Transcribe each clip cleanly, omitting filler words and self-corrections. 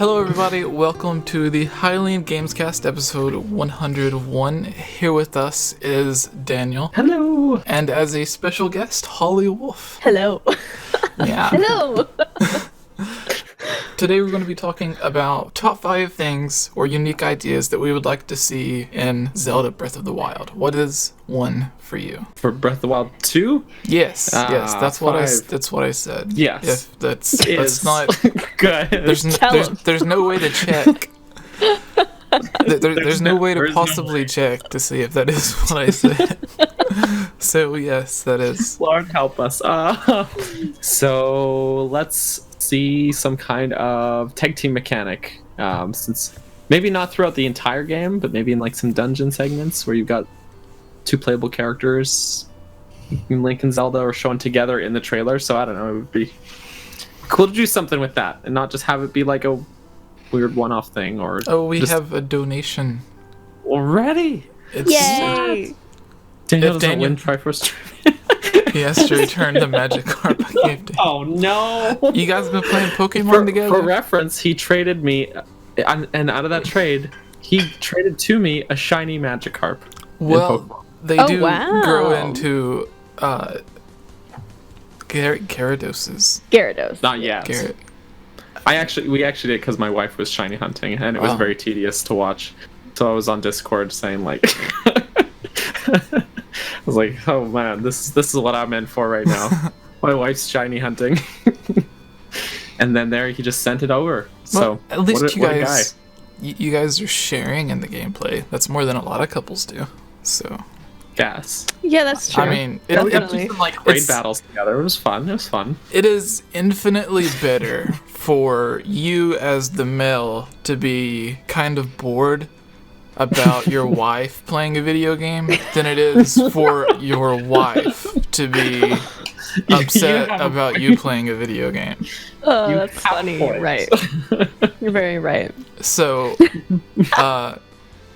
Hello everybody, welcome to the 𝐓𝐼𝐬𝐭𝐿𝐽𝐺 episode 101. Here with us is Daniel. Hello! And as a special guest, Holly Wolf. Hello. Yeah. Hello. Today we're going to be talking about top 5 things or unique ideas that we would like to see in Zelda Breath of the Wild. What is one for you? For Breath of the Wild 2? Yes, that's what I said. Yes. If that's not good. There's no way to check. There's no way to possibly check to see if that is what I said. So yes, that is. Lord help us. So let's see some kind of tag team mechanic. Since maybe not throughout the entire game, but maybe in like some dungeon segments where you've got 2 playable characters, Link and Zelda, are shown together in the trailer. So I don't know, it would be cool to do something with that and not just have it be like a weird one-off thing. Or we have a donation already. Yay! Daniel doesn't win Triforce. He has to return the magic carp I gave to him. Oh no! You guys been playing Pokemon together? For reference, he traded me, and out of that trade, he traded to me a shiny Magikarp. Well, they do grow into Gyarados. Not yet. We actually did because my wife was shiny hunting, and it was very tedious to watch. So I was on Discord saying like, I was like, oh man, this is what I'm in for right now. My wife's shiny hunting. And then there he just sent it over. So well, at least you guys are sharing in the gameplay. That's more than a lot of couples do. So gas. Yeah, that's true. I mean, definitely like raid battles together. It was fun. It is infinitely better for you as the male to be kind of bored about your wife playing a video game than it is for your wife to be upset about you playing a video game. Oh, that's funny. Right. You're very right. So,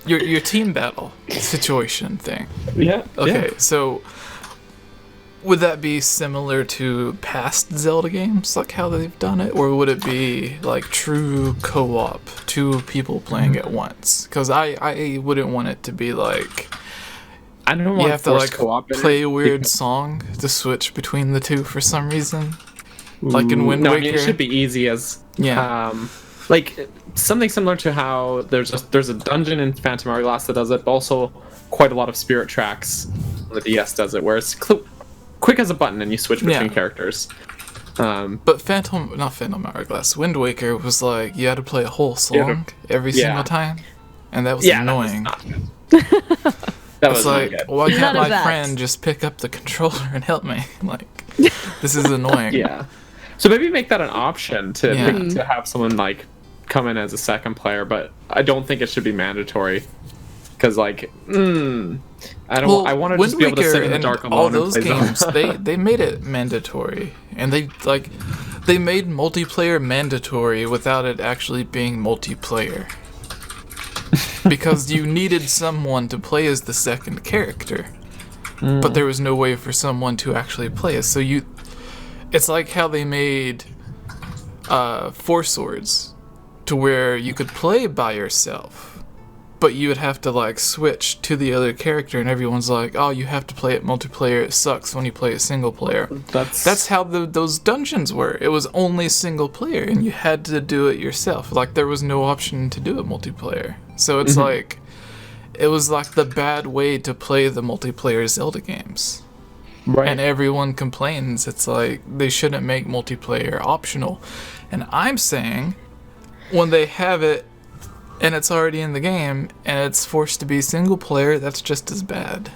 your team battle situation thing. Yeah. Okay, yeah. So would that be similar to past Zelda games, like how they've done it, or would it be like true co-op, 2 people playing at once? Because I wouldn't want it to be like I don't want you have to like co-op play a weird song to switch between the 2 for some reason, like in Wind Waker. I mean, it should be easy as like something similar to how there's a dungeon in Phantom Hourglass that does it, but also quite a lot of Spirit Tracks on the DS does it, where it's quick as a button and you switch between characters. But not Phantom Hourglass, Wind Waker was like you had to play a whole song every single time, and that was annoying. That was like, why can't my that. friend just pick up the controller and help me? Like, this is annoying. Yeah. So maybe make that an option to have someone like come in as a second player, but I don't think it should be mandatory. Because like, I want to just be able to sit in the dark alone. All those and play games, they made it mandatory, and they made multiplayer mandatory without it actually being multiplayer. Because you needed someone to play as the second character, but there was no way for someone to actually play as. So it's like how they made 4 Swords, to where you could play by yourself, but you would have to like switch to the other character, and everyone's like, oh, you have to play it multiplayer. It sucks when you play it single player. That's how those dungeons were. It was only single player, and you had to do it yourself. Like there was no option to do it multiplayer. So it's like, it was like the bad way to play the multiplayer Zelda games. Right. And everyone complains. It's like they shouldn't make multiplayer optional. And I'm saying, when they have it and it's already in the game and it's forced to be single player, that's just as bad.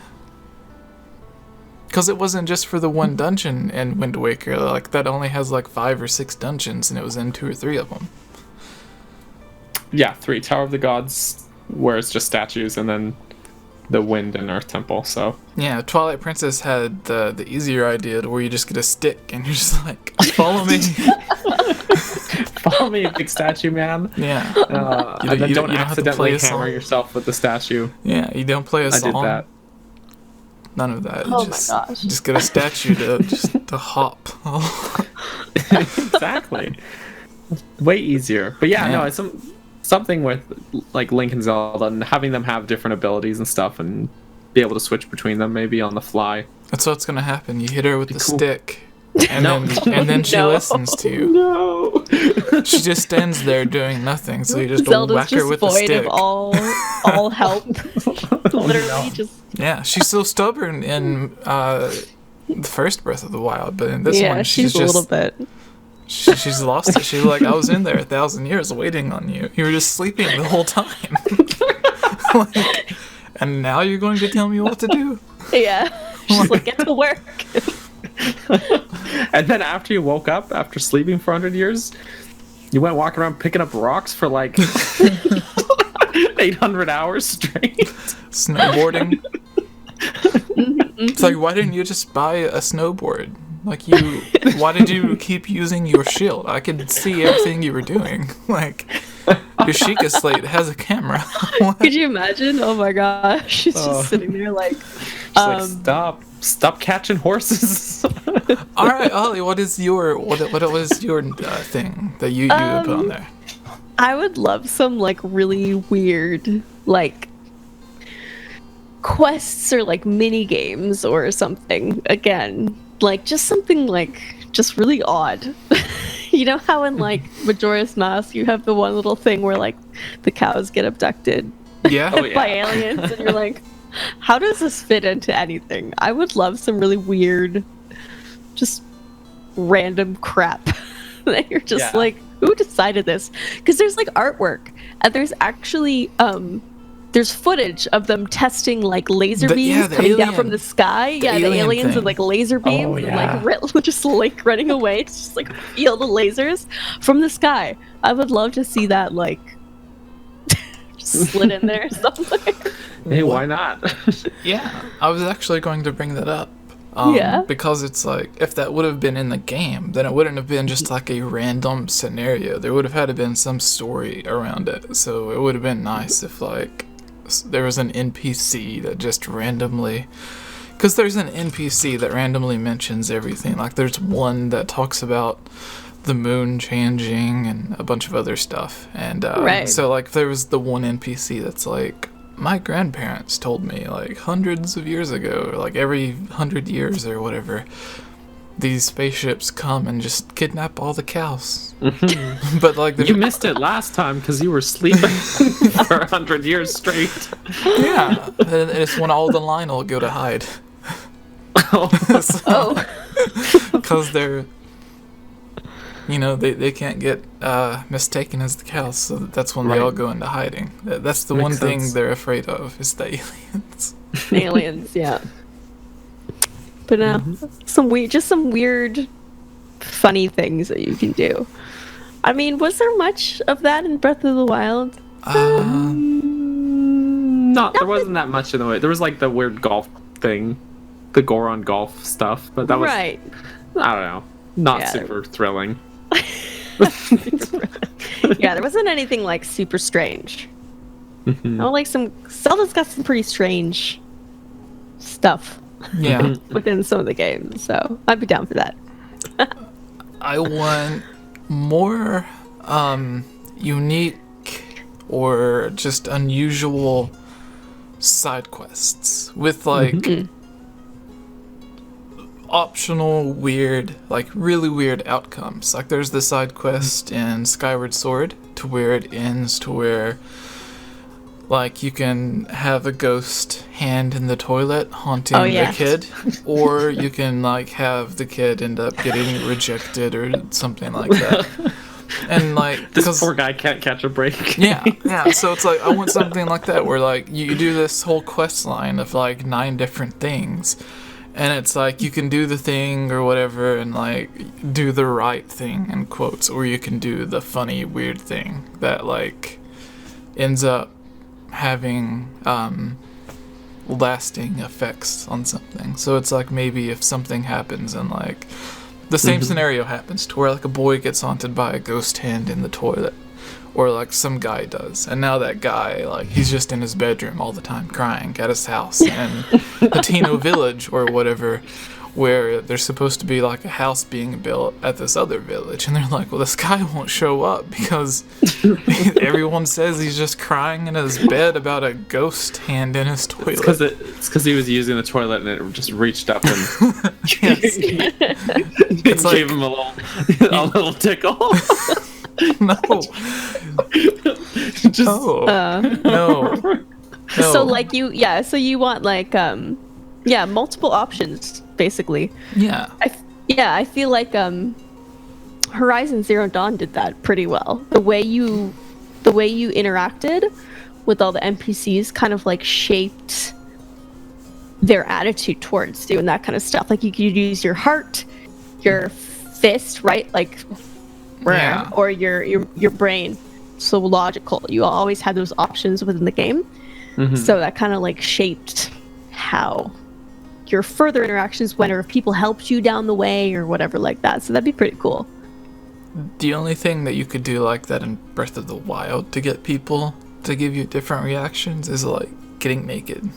Because it wasn't just for the one dungeon in Wind Waker. Like that only has like 5 or 6 dungeons, and it was in 2 or 3 of them. Yeah, 3 Tower of the Gods, where it's just statues, and then the Wind and Earth Temple. So yeah, Twilight Princess had the easier idea to where you just get a stick and you're just like, follow me. Follow me, big statue man. Yeah. And then don't accidentally hammer yourself with the statue. Yeah, you don't play a song. I did that. None of that. Oh my gosh. Just get a statue to hop. Exactly. way easier. But yeah, Yeah. no, it's something with like Link and Zelda and having them have different abilities and stuff and be able to switch between them maybe on the fly. That's what's gonna happen. You hit her with the cool. stick, and No. then she No. listens to you. No. She just stands there doing nothing, so you just Zelda's whack her just with the void stick. of all help. Literally just. Yeah, she's so stubborn in the first Breath of the Wild, but in this Yeah, one, she's just a little bit. she's lost it. She's like, I was in there 1,000 years waiting on you. You were just sleeping the whole time. Like, and now you're going to tell me what to do? Yeah. She's like, get to work. And then after you woke up after sleeping for 100 years, you went walking around picking up rocks for like 800 hours straight. Snowboarding. It's like, why didn't you just buy a snowboard? Like, why did you keep using your shield? I could see everything you were doing. Like, your Sheikah slate has a camera. What? Could you imagine? Oh my gosh. She's just sitting there like. She's like, stop catching horses. All right, Ollie, what was your thing that you put on there? I would love some like really weird like quests or like mini games or something. Again, like just something like just really odd. You know how in like Majora's Mask you have the one little thing where like the cows get abducted Yeah. by aliens, and you're like, how does this fit into anything? I would love some really weird, just random crap that you're just like, who decided this? Because there's like artwork, and there's actually there's footage of them testing like laser beams coming down from the sky. The aliens and like laser beams, and like just like running away to just like feel the lasers from the sky. I would love to see that like just slid in there somewhere. Hey, why not? Yeah, I was actually going to bring that up. Because it's like, if that would have been in the game, then it wouldn't have been just like a random scenario. There would have had to been some story around it. So it would have been nice if like there was an NPC that just randomly, because there's an NPC that randomly mentions everything. Like there's one that talks about the moon changing and a bunch of other stuff. And so like there was the one NPC that's like, my grandparents told me like hundreds of years ago, or like every 100 years or whatever, these spaceships come and just kidnap all the cows. Mm-hmm. But like you missed it last time because you were sleeping for 100 years straight. Yeah, and it's when all the line will go to hide. Because they're, you know, they can't get mistaken as the cows, so that's when they all go into hiding. That's the one thing they're afraid of, is the aliens. Aliens, yeah. But some weird, funny things that you can do. I mean, was there much of that in Breath of the Wild? No, there wasn't that much in the way. There was like the weird golf thing, the Goron golf stuff, but that was I don't know, not super thrilling. Yeah, there wasn't anything like super strange. Oh, like Zelda's got some pretty strange stuff. Yeah, within some of the games, so I'd be down for that. I want more unique or just unusual side quests with like optional weird, like really weird outcomes. Like there's the side quest in Skyward Sword to where it ends to where like you can have a ghost hand in the toilet haunting a kid, or you can like have the kid end up getting rejected or something like that. And like this poor guy can't catch a break. yeah, so it's like I want something like that where like you do this whole quest line of like 9 different things, and it's like you can do the thing or whatever and like do the right thing in quotes, or you can do the funny weird thing that like ends up having lasting effects on something. So it's like maybe if something happens and like the same scenario happens to where like a boy gets haunted by a ghost hand in the toilet, or like some guy does, and now that guy like he's just in his bedroom all the time crying at his house, and the Tino village or whatever where there's supposed to be like a house being built at this other village, and they're like, well, this guy won't show up because everyone says he's just crying in his bed about a ghost hand in his toilet. It's because he was using the toilet and it just reached up and It's like, gave him a little tickle. no. Just, No. So like so you want like multiple options basically. Yeah. I feel like Horizon Zero Dawn did that pretty well. The way you interacted with all the NPCs kind of like shaped their attitude towards you and that kind of stuff. Like you could use your heart, your fist, right? Like Yeah. or your brain. So logical. You always had those options within the game. So that kind of like shaped how your further interactions went, or if people helped you down the way or whatever like that. So that'd be pretty cool. The only thing that you could do like that in Breath of the Wild to get people to give you different reactions is like getting naked.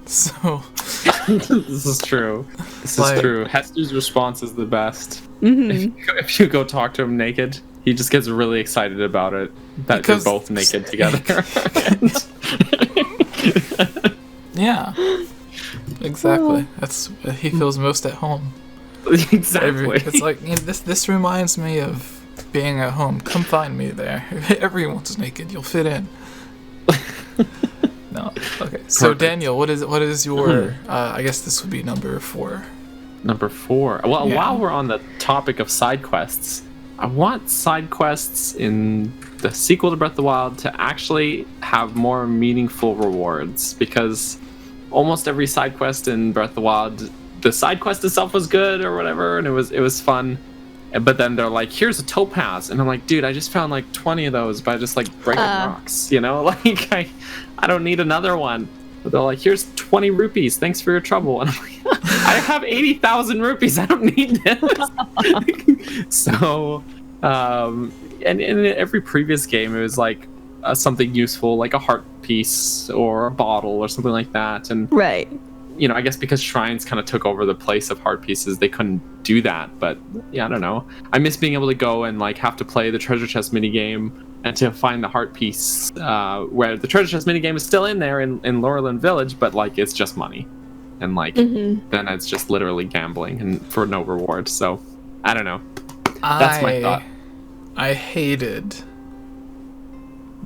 So this is true. This is true. Hester's response is the best. Mm-hmm. If you go talk to him naked, he just gets really excited about it. That Because- you're both naked together. yeah, exactly. That's he feels most at home. Exactly. It's like this reminds me of being at home. Come find me there. Everyone's naked. You'll fit in. No. Okay. So Perfect. Daniel, what is your? I guess this would be number 4. Number 4. Well, Yeah. while we're on the topic of side quests, I want side quests in the sequel to Breath of the Wild to actually have more meaningful rewards, because almost every side quest in Breath of the Wild, the side quest itself was good or whatever, and it was fun. But then they're like, here's a topaz, and I'm like, dude, I just found like 20 of those by just like breaking rocks, you know? Like I don't need another one. But they're like, here's 20 rupees, thanks for your trouble. And I'm like, I have 80,000 rupees, I don't need this. So and in every previous game it was like something useful, like a heart piece or a bottle or something like that. And Right. you know, I guess because shrines kind of took over the place of heart pieces, they couldn't do that. But yeah, I don't know. I miss being able to go and like have to play the treasure chest minigame and to find the heart piece, where the treasure chest minigame is still in there in Laurelin Village, but like it's just money. And like then it's just literally gambling and for no reward. So I don't know. That's my thought. I hated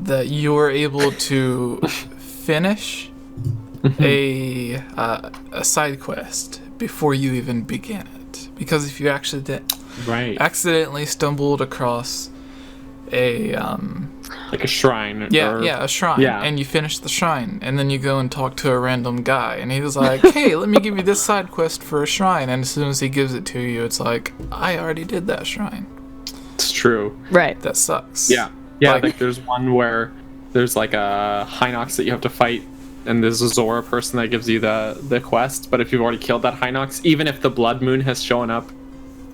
that you were able to finish a side quest before you even began it, because if you accidentally stumbled across a like a shrine, a shrine, and you finish the shrine, and then you go and talk to a random guy, and he was like, hey, let me give you this side quest for a shrine, and as soon as he gives it to you, it's like, I already did that shrine. It's true. Right. That sucks. Yeah, like there's one where there's like a Hinox that you have to fight, and there's a Zora person that gives you the quest, but if you've already killed that Hinox, even if the Blood Moon has shown up,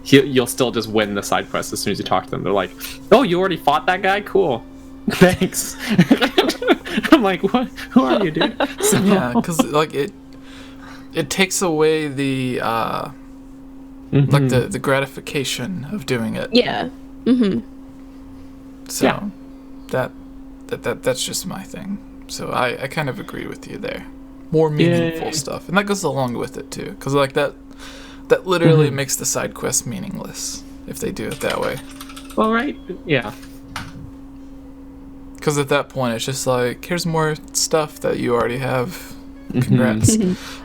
you'll still just win the side quest as soon as you talk to them. They're like, oh, you already fought that guy? Cool. Thanks. I'm like, what? Who are you, dude? So, Yeah, because like it takes away the like the gratification of doing it. Yeah. So Yeah. that's just my thing. So I kind of agree with you there. More meaningful stuff, and that goes along with it too, because like that literally makes the side quest meaningless if they do it that way. Well, right? Yeah. Because at that point, it's just like, here's more stuff that you already have. Congrats.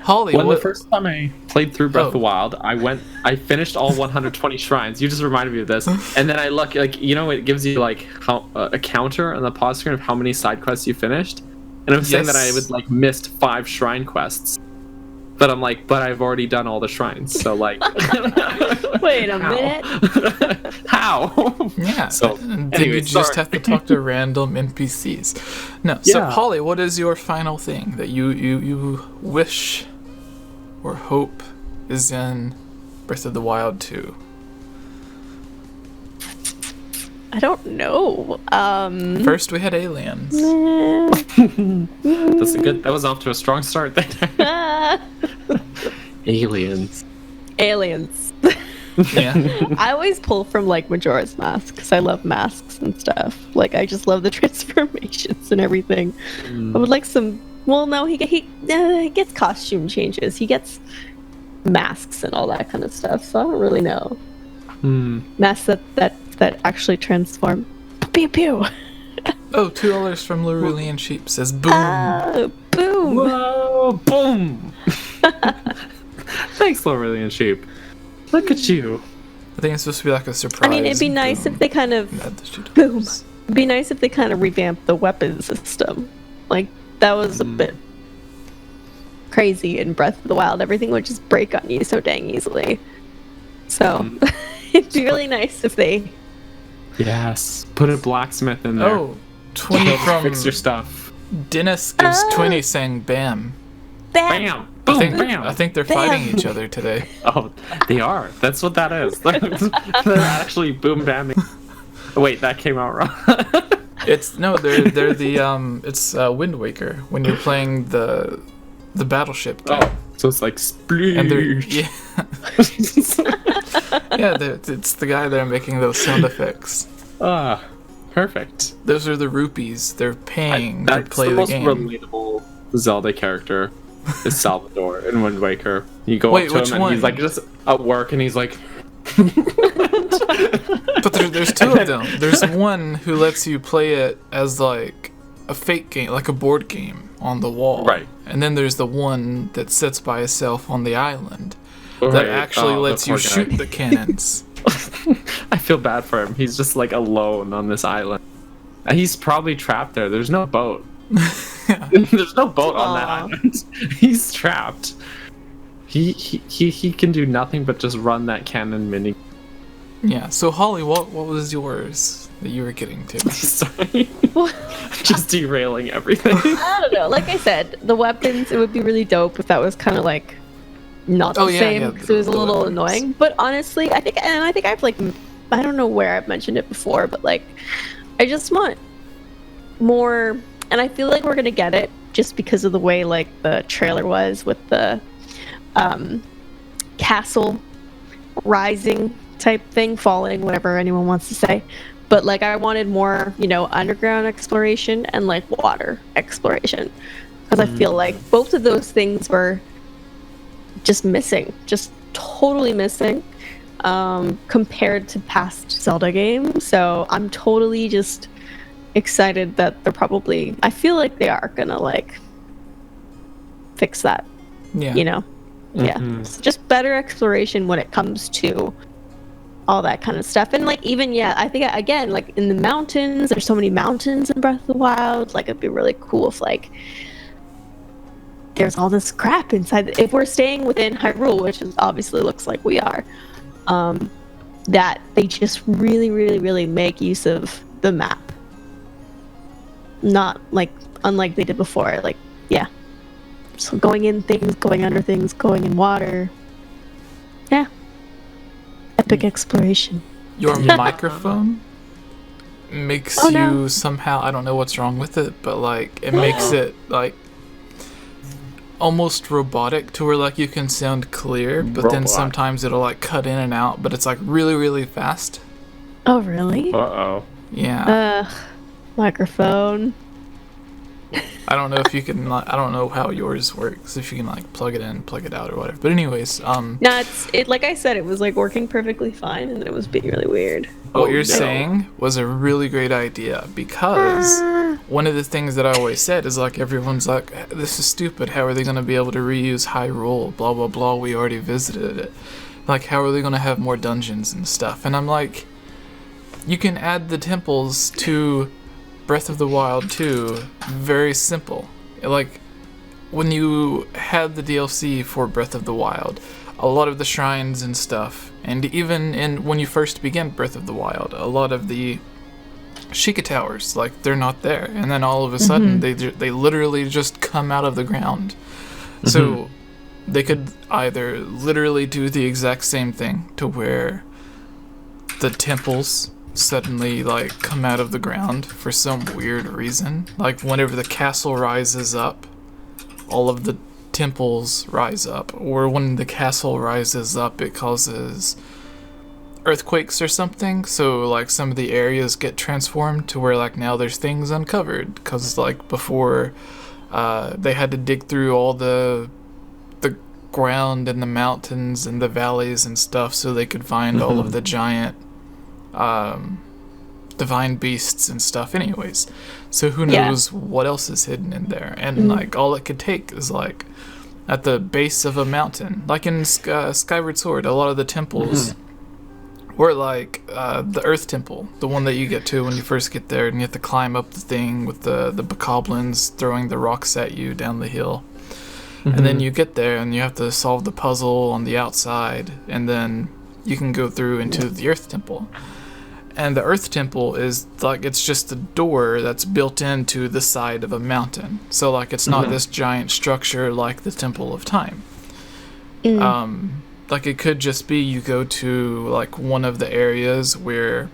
Holly, The first time I played through Breath of the Wild, I finished all 120 shrines. You just reminded me of this. And then I look, like, you know, it gives you like how a counter on the pause screen of how many side quests you finished. And I was saying that I would like missed 5 shrine quests. But I'm like, but I've already done all the shrines. So like, Wait a minute. How? Yeah. So then anyway, you just sorry. have to talk to random NPCs. No. So Yeah. Holly, what is your final thing that you wish or hope is in Breath of the Wild 2? I don't know. First, we had aliens. That was off to a strong start then. Aliens. aliens. Yeah. I always pull from like Majora's Mask because I love masks and stuff. Like I just love the transformations and everything. I would like some. Well, no, he gets costume changes. He gets masks and all that kind of stuff. So I don't really know. Masks that actually transform. Pew pew. Oh, $2 from Larulian Sheep says boom. Boom. Whoa, boom. Thanks, Laurelian Sheep. Look at you. I think it's supposed to be like a surprise. I mean, it'd be nice if they kind of boom. It'd be nice if they kind of revamped the weapon system. Like that was a bit crazy in Breath of the Wild. Everything would just break on you so dang easily. So it'd be really nice if they. Yes, put a blacksmith in there. Oh, 20 from fix your stuff. Dennis gives 20 saying bam. Bam! Boom! Bam! I think they're fighting each other today. Oh, they are. That's what that is. They're actually boom bamming. Wait, that came out wrong. They're the it's Wind Waker when you're playing the battleship game. Oh, so it's like sploosh. And it's the guy there making those sound effects. Ah, perfect. Those are the rupees they're paying to play the game. That's the most relatable Zelda character is Salvador in Wind Waker. You go up to him and he's like just at work and he's like. But there's two of them. There's one who lets you play it as like a fake game, like a board game on the wall. Right. And then there's the one that sits by itself on the island that actually lets you shoot the cannons. I feel bad for him. He's just like alone on this island. And he's probably trapped there. There's no boat. There's no boat on that island. He's trapped. He can do nothing but just run that cannon mini. Yeah. So Holly, what was yours that you were getting to? Sorry. Just derailing everything. I don't know. Like I said, the weapons. It would be really dope if that was kind of like not the same because it was a little annoying. But honestly, I think I've like I don't know where I've mentioned it before, but like I just want more, and I feel like we're gonna get it just because of the way like the trailer was with the castle rising type thing, falling, whatever anyone wants to say. But like I wanted more, underground exploration and like water exploration because I feel like both of those things were just missing, just totally missing compared to past Zelda games. So I'm totally just excited that they're probably, I feel like they are gonna like fix that. Yeah. So just better exploration when it comes to all that kind of stuff. And like even I think again, like in the mountains, there's so many mountains in Breath of the Wild. Like it'd be really cool if like there's all this crap inside. If we're staying within Hyrule, which is obviously looks like we are, that they just really, really, really make use of the map. Not like unlike they did before. Like so going in things, going under things, going in water. Yeah. Epic exploration. Your microphone makes you somehow, I don't know what's wrong with it, but like it makes it like almost robotic to where like you can sound clear, but then sometimes it'll like cut in and out, but it's like really, really fast. Oh, really? Uh-oh. Yeah. Microphone. I don't know if you can. I don't know how yours works. If you can like plug it in, plug it out, or whatever. But anyways, No, it like I said, it was like working perfectly fine, and then it was being really weird. What you're saying was a really great idea because one of the things that I always said is like everyone's like, this is stupid. How are they going to be able to reuse Hyrule? Blah blah blah. We already visited it. Like, how are they going to have more dungeons and stuff? And I'm like, you can add the temples to Breath of the Wild 2, very simple. Like, when you had the DLC for Breath of the Wild, a lot of the shrines and stuff, and even when you first begin Breath of the Wild, a lot of the Sheikah Towers, like, they're not there. And then all of a sudden, they literally just come out of the ground. So, they could either literally do the exact same thing to where the temples suddenly like come out of the ground for some weird reason, like whenever the castle rises up, all of the temples rise up, or when the castle rises up, it causes earthquakes or something. So like some of the areas get transformed to where like now there's things uncovered, because like before they had to dig through all the ground and the mountains and the valleys and stuff so they could find all of the giant divine beasts and stuff anyways. So who knows what else is hidden in there. And like all it could take is like at the base of a mountain, like in Skyward Sword, a lot of the temples were like the Earth Temple, the one that you get to when you first get there, and you have to climb up the thing with the bokoblins throwing the rocks at you down the hill. And then you get there and you have to solve the puzzle on the outside, and then you can go through into the Earth Temple. And the Earth Temple is like, it's just a door that's built into the side of a mountain. So like it's not this giant structure like the Temple of Time. Like it could just be you go to like one of the areas where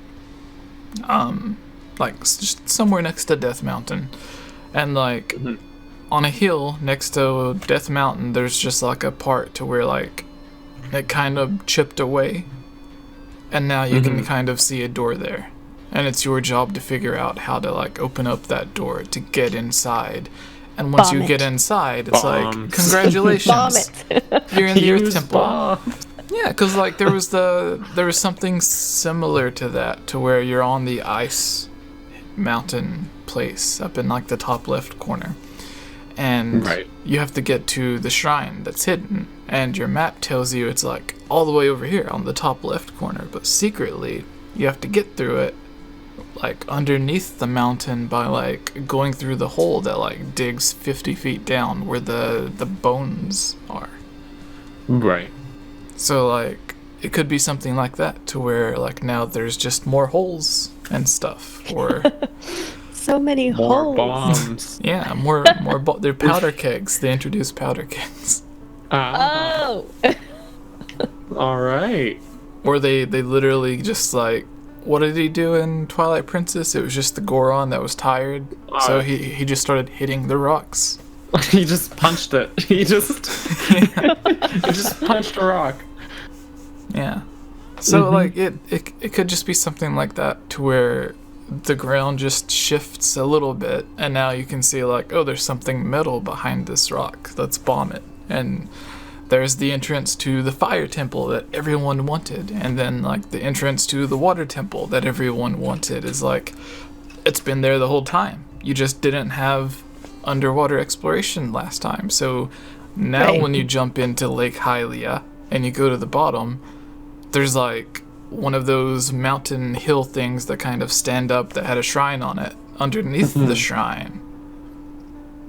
like just somewhere next to Death Mountain, and like on a hill next to Death Mountain there's just like a part to where like it kind of chipped away, and now you can kind of see a door there, and it's your job to figure out how to like open up that door to get inside. And once you get inside, it's like, congratulations, you're in the Earth Temple. Yeah, because like there was something similar to that, to where you're on the ice mountain place up in like the top left corner, and you have to get to the shrine that's hidden, and your map tells you it's like all the way over here on the top left corner, but secretly you have to get through it like underneath the mountain by like going through the hole that like digs 50 feet down where the bones are. Right. So like it could be something like that, to where like now there's just more holes and stuff, or so many more holes. bombs. yeah, more they're powder kegs. They introduce powder kegs. Oh. All right. Or they literally just like, what did he do in Twilight Princess? It was just the Goron that was tired, so he just started hitting the rocks. He just punched it. He just punched a rock. Yeah. So like it could just be something like that, to where the ground just shifts a little bit, and now you can see like, oh, there's something metal behind this rock. Let's bomb it. And there's the entrance to the fire temple that everyone wanted, and then like the entrance to the water temple that everyone wanted is like, it's been there the whole time. You just didn't have underwater exploration last time. So now when you jump into Lake Hylia and you go to the bottom, there's like one of those mountain hill things that kind of stand up that had a shrine on it. Underneath the shrine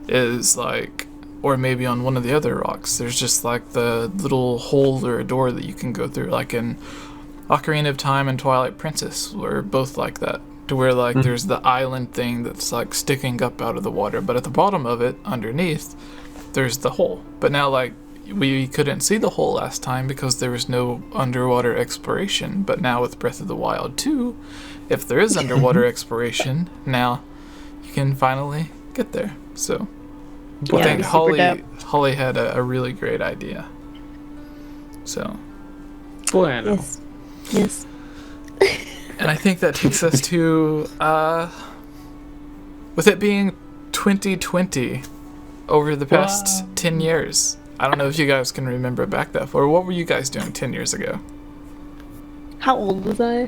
is like, or maybe on one of the other rocks, there's just like the little hole or a door that you can go through, like in Ocarina of Time and Twilight Princess were both like that, to where like there's the island thing that's like sticking up out of the water, but at the bottom of it, underneath, there's the hole. But now like we couldn't see the hole last time because there was no underwater exploration, but now with Breath of the Wild 2, if there is underwater exploration, now you can finally get there. So I think Holly had a really great idea. So Bueno. Yes. And I think that takes us to with it being 2020, over the past 10 years. I don't know if you guys can remember back that far. What were you guys doing 10 years ago? How old was I?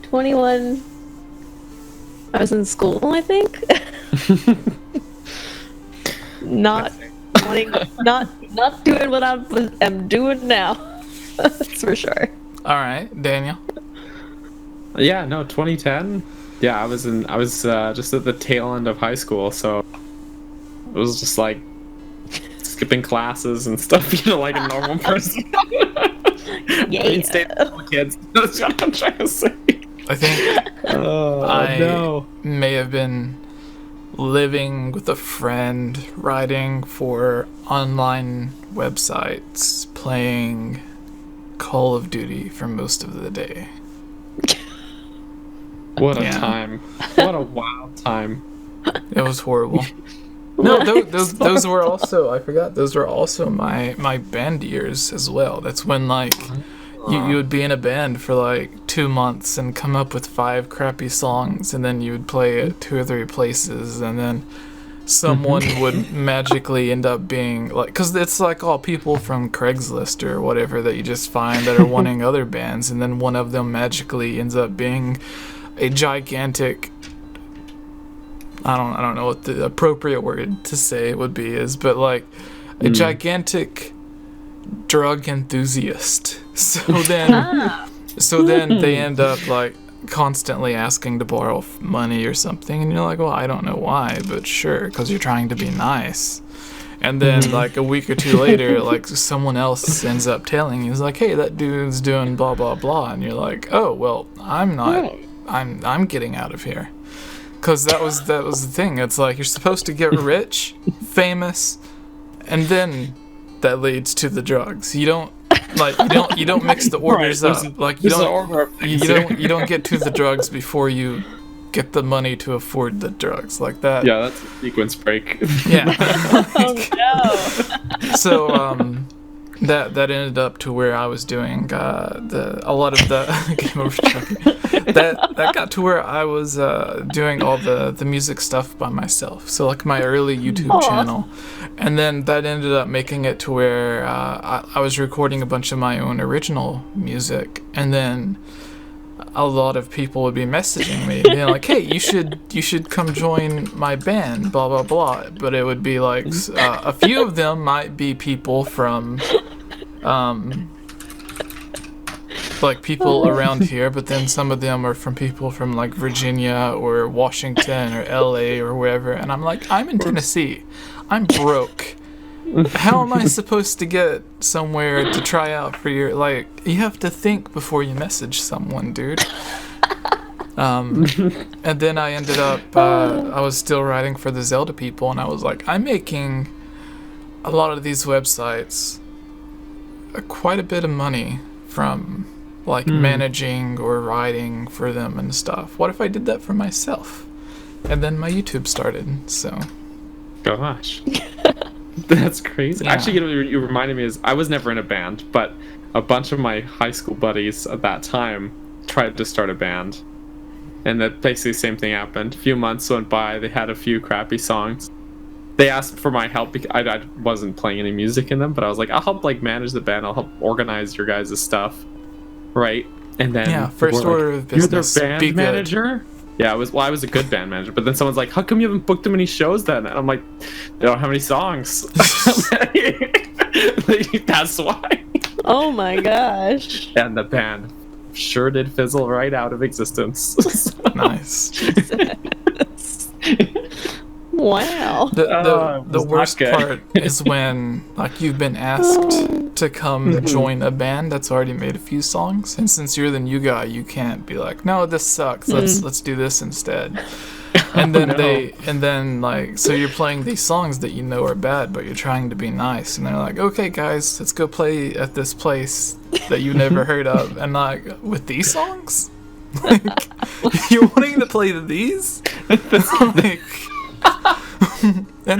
21. I was in school, I think. not doing what I'm doing now. That's for sure. All right, Daniel. Yeah, no, 2010. Yeah, I was just at the tail end of high school, so it was just like skipping classes and stuff, you know, like a normal person. Yeah. I mean, stay with the kids. That's what I'm trying to say. I think I may have been living with a friend, writing for online websites, playing Call of Duty for most of the day. What a time. What a wild time. It was horrible. No, those were also, I forgot, those were also my band years as well. That's when, like, you would be in a band for, like, 2 months and come up with 5 crappy songs, and then you would play at 2 or 3 places, and then someone would magically end up being, like, because it's, like, all people from Craigslist or whatever that you just find that are wanting other bands, and then one of them magically ends up being a gigantic... I don't know what the appropriate word to say would be but like a gigantic drug enthusiast. So then they end up like constantly asking to borrow money or something, and you're like, well, I don't know why, but sure, because you're trying to be nice. And then like a week or 2 later, like someone else ends up telling you, like, hey, that dude's doing blah blah blah, and you're like, oh well, I'm not. I'm getting out of here. Because that was the thing. It's like you're supposed to get rich, famous, and then that leads to the drugs. You don't mix the orders up. Like you don't get to the drugs before you get the money to afford the drugs like that. Yeah, that's a sequence break. Yeah. Oh no. So that ended up to where I was doing a lot of the game over Chucky. That got to where I was doing all the music stuff by myself. So like my early YouTube channel, and then that ended up making it to where I was recording a bunch of my own original music, and then a lot of people would be messaging me being like, hey, you should come join my band, blah blah blah. But it would be like a few of them might be people from like people around here, but then some of them are from people from like Virginia or Washington or LA or wherever, and I'm like, I'm in Tennessee, I'm broke, how am I supposed to get somewhere to try out for your, like, you have to think before you message someone, dude. And then I ended up I was still writing for the Zelda people, and I was like, I'm making a lot of these websites quite a bit of money from like managing or writing for them and stuff. What if I did that for myself? And then my YouTube started. So gosh. That's crazy. Yeah. Actually, you reminded me, is I was never in a band, but a bunch of my high school buddies at that time tried to start a band, and that basically the same thing happened. A few months went by, they had a few crappy songs. They asked for my help because I wasn't playing any music in them, but I was like, I'll help like manage the band, I'll help organize your guys' stuff, right? And then first order of business, you're their band manager? Yeah, I was a good band manager, but then someone's like, how come you haven't booked them any shows then? And I'm like, they don't have any songs. That's why. Oh my gosh. And the band sure did fizzle right out of existence. Nice. Wow. The worst part is when like you've been asked to come join a band that's already made a few songs, and since you're the new guy, you can't be like, no, this sucks, let's do this instead. And then like, so you're playing these songs that you know are bad, but you're trying to be nice, and they're like, okay guys, let's go play at this place that you never heard of, and like, with these songs? Like, you're wanting to play these? Like, in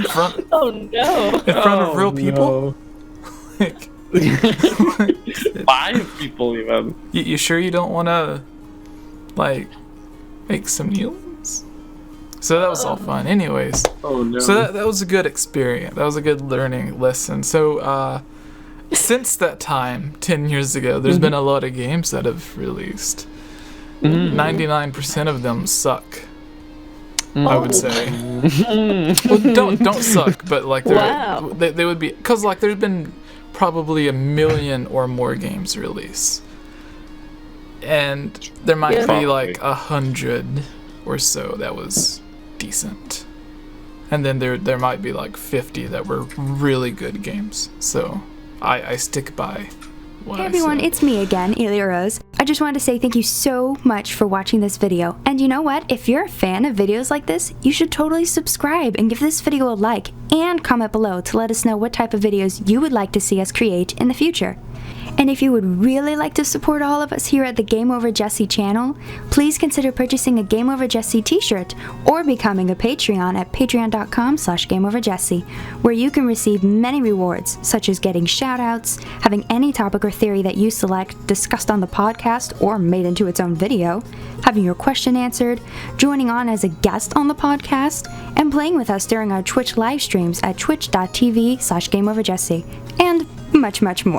front of real people? Like, 5 people even. You sure you don't want to like make some new ones? So that was all fun. Anyways, so that was a good experience. That was a good learning lesson. So since that time, 10 years ago, there's been a lot of games that have released. 99% of them suck, I would say. Well, don't suck, but like they would be, because like there's been probably 1 million or more games released, and there might be like 100 or so that was decent, and then there might be like 50 that were really good games. So I stick by what Hey everyone, it's me again, 𝐅𝐴𝐼𝐺𝐸. I just wanted to say thank you so much for watching this video. And you know what? If you're a fan of videos like this, you should totally subscribe and give this video a like, and comment below to let us know what type of videos you would like to see us create in the future. And if you would really like to support all of us here at the Game Over Jessie channel, please consider purchasing a Game Over Jessie t-shirt or becoming a Patreon at patreon.com/GameOverJessie, where you can receive many rewards, such as getting shoutouts, having any topic or theory that you select discussed on the podcast or made into its own video, having your question answered, joining on as a guest on the podcast, and playing with us during our Twitch live streams at twitch.tv/GameOverJessie, and much, much more.